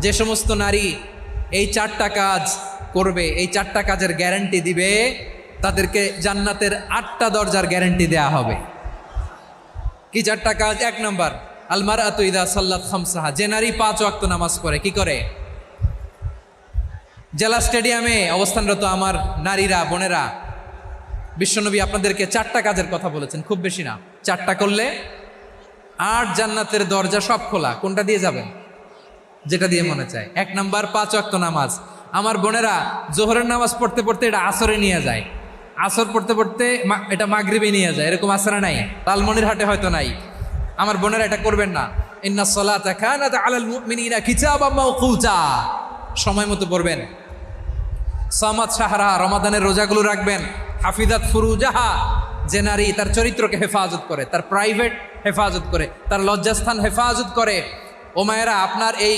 যে সমস্ত নারী এই 4টা কাজ করবে, এই 4টা কাজের গ্যারান্টি দিবে, তাদেরকে জান্নাতের 8টা দরজার গ্যারান্টি দেয়া হবে। কি 4টা কাজ? 1 নাম্বার, আল মারআতু ইযা সাল্লাত খামসাহা, যে নারী 5 ওয়াক্ত নামাজ পড়ে। কি করে? জেলা স্টেডিয়ামে অবস্থানরত আমার নারীরা, বোনেরা, বিশ্বনবী আপনাদেরকে 4টা কাজের কথা বলেছেন, খুব বেশি না। 4টা করলে 8 জান্নাতের দরজা সব খোলা। কোনটা দিয়ে যাবেন? যেটা দিয়ে মনে চায়। 1 নাম্বার 5 ওয়াক্ত নামাজ। আমার বোনেরা জোহরের নামাজ পড়তে পড়তে এটা আসরে নিয়ে যায়, আসর পড়তে পড়তে এটা মাগরিবে নিয়ে যায়। এরকম আসরে নাই, লালমনিরহাটে হয়তো নাই। আমার বোনেরা এটা করবেন না। ইন্নাস সালাতা কানাত আলাল মুমিনিনা কিতাবাম মাওকুতা, সময় মতো পড়বেন। সামাত শাহরা, রমাদানের রোজাগুলো রাখবেন। হাফিজাত ফুরুজাহা, যে নারী তার চরিত্রকে হেফাজত করে, তার প্রাইভেট হেফাজত করে, তার লজ্জাস্থান হেফাজত করে। ও মায়েরা, আপনার এই